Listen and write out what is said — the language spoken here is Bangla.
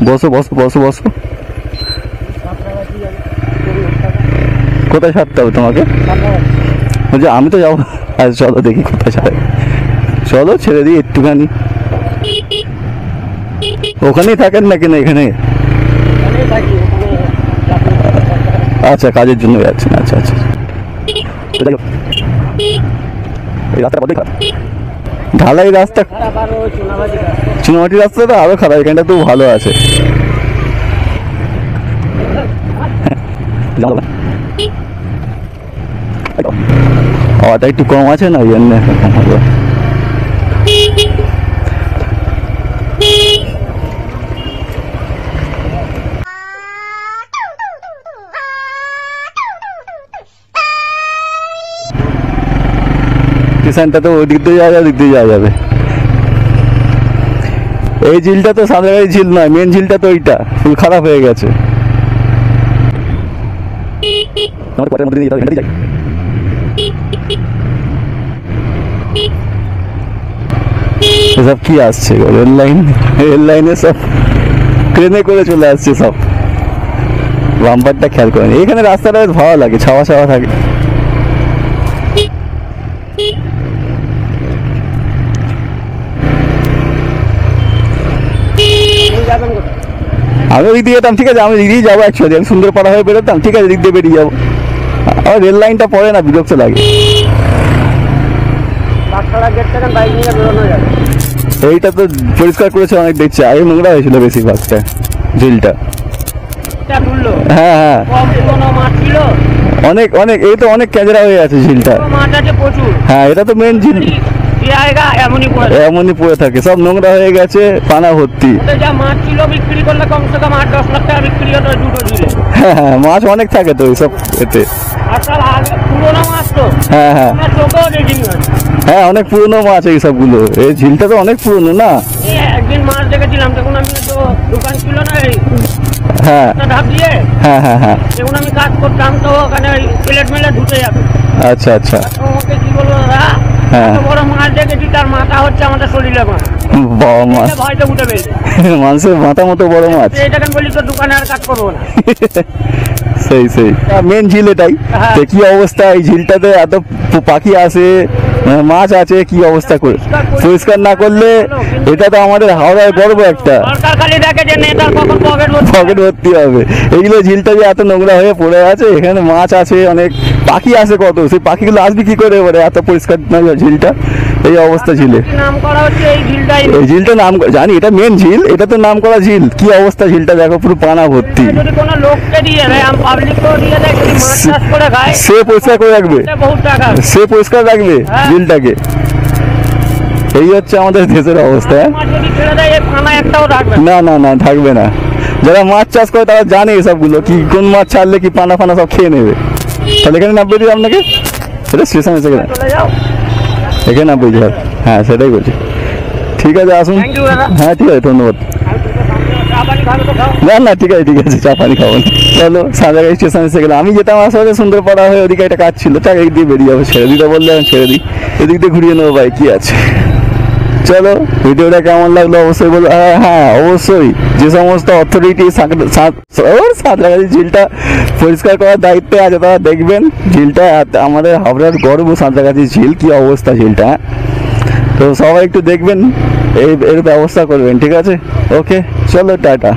বসো বসো বসো বসো। কোথায় ছাড়তে হবে তোমাকে? বলছি আমি তো যাবো। আচ্ছা চলো দেখি কোথায় ছাড়ে। চলো ছেড়ে দিই একটুখানি। ওখানেই থাকেন নাকি না এখানে? আচ্ছা কাজের জন্য যাচ্ছেন, আচ্ছা আচ্ছা। এই রাস্তাটা বড়ই খারাপ, ঢালাই রাস্তা, চুনামাটির রাস্তাটা আরো খারাপ, এখানটা তো ভালো আছে। হাওয়াটা একটু কম আছে না, ওই জন্য স্টেশনটা তো ওই দিক দিয়ে যাওয়া যাবে, দিক দিয়ে যাওয়া যাবে। এই ঝিলটা তো সাঁতরাগাছি ঝিল নয়, মেন ঝিলটা তো ওইটা ফুল খারাপ হয়ে গেছে। এসব কি আসছে রেল লাইন, রেল লাইনে সব ট্রেনে করে চলে আসছে সব। বাম্পারটা খেয়াল করেন, এখানে রাস্তাটা বেশ ভালো লাগে, ছাওয়া ছাওয়া থাকে। আমি ওই দিয়ে যেতাম, ঠিক আছে আমি দিক দিয়ে যাবো, অ্যাকচুয়ালি আমি সুন্দরপাড়া হয়ে বেরোতাম, ঠিক আছে দিক দিয়ে বেরিয়ে যাবো। আমার রেল লাইনটা পড়ে না, বিরক্ত লাগে। এইটা তো পরিষ্কার করেছে অনেক, দেখছি আগে নোংরা হয়েছিল বেশিরভাগটা ঝিলটা। হ্যাঁ হ্যাঁ অনেক অনেক, এই তো অনেক ক্যাজরা হয়ে আছে ঝিলটা। হ্যাঁ এটা তো মেন ঝিল, এমনই পড়ে থাকে, সব নোংরা হয়ে গেছে, পানা ভর্তি। হ্যাঁ হ্যাঁ মাছ অনেক থাকে তো এইসব এতে। হ্যাঁ হ্যাঁ হ্যাঁ অনেক পুরনো মাছ এই সবগুলো, এই ঝিলটা তো অনেক পুরনো না। একদিন মাছ দেখেছিলাম তখন আমি তো দোকান ছিল না, হ্যাঁ হ্যাঁ হ্যাঁ হ্যাঁ যখন আমি কাজ করতাম তো ওখানে প্লেট মেলে ঢুকে যাবে। আচ্ছা আচ্ছা ওকে কি বলবো দাদা, বড় মাছ দেখেছি, তার মাথা হচ্ছে আমাদের শরীরে মাছ, বড় মাছ, ভয়টা উঠে পেয়েছে। মানুষের মাথা মতো বড় মাছ, এটা কেন বলি তোর দোকানে আর কাজ করবো না। সেই সেই মেন ঝিল এটাই। কি অবস্থা এই ঝিলটাতে, এত পাখি আসে, মাছ আছে, কি অবস্থা করে পরিষ্কার না করলে। এটা তো আমাদের হাওড়ার গর্ব একটা, পকেট ভর্তি হবে। এইগুলো ঝিলটা যে এত নোংরা হয়ে পড়ে আছে, এখানে মাছ আছে অনেক, পাখি আছে কত, সেই পাখিগুলো আসবে কি করে এবারে, এত পরিষ্কার না ঝিলটা, এই অবস্থা ঝিলে। এই ঝিলটা নাম জানি, এটা মেন ঝিল, এটা তো নাম করা ঝিল। কি অবস্থা ঝিলটা দেখো, পুরো পানা ভর্তি। সে পরিষ্কার করে রাখবে, সে পরিষ্কার রাখবে ঝিলটাকে। এই হচ্ছে আমাদের দেশের অবস্থা। না না না থাকবে না, যারা মাছ চাষ করে তারা জানে এসবগুলো, কি কোন মাছ ছাড়লে কি পানা ফানা সব খেয়ে নেবে। তাহলে এখানে নামবে দিই আপনাকে, এটা স্টেশন এসে গেলে এখানে নামবে দিই। হ্যাঁ সেটাই বলছি, ঠিক আছে আসুন। হ্যাঁ ঠিক আছে ধন্যবাদ। না না ঠিক আছে ঠিক আছে, চা পানি খাবো না। চলো সাঁতরাগাছি স্টেশন এসে গেলে। আমি যেতাম আসলে সুন্দরপাড়া হয়ে, ওদিকে একটা কাজ ছিল, টাকা দিয়ে বেরিয়ে যাবো, ছেড়ে দিতে বললে আমি ছেড়ে দিই, এদিক দিয়ে ঘুরিয়ে নেবো ভাই, কি আছে। চলো ভিডিওটা কেমন লাগলো অবশ্যই বলো। হ্যাঁ অবশ্যই যে সমস্ত অথরিটি সাঁতরাগাছি ঝিলটা পরিষ্কার করার দায়িত্বে আছে তারা দেখবেন। ঝিলটা আমাদের হাওড়ার গর্ব, সাঁতরাগাছি ঝিল, কি অবস্থা ঝিলটা। তো সবাই একটু দেখবেন, এর ব্যবস্থা করবেন, ঠিক আছে। ওকে চলো টাটা।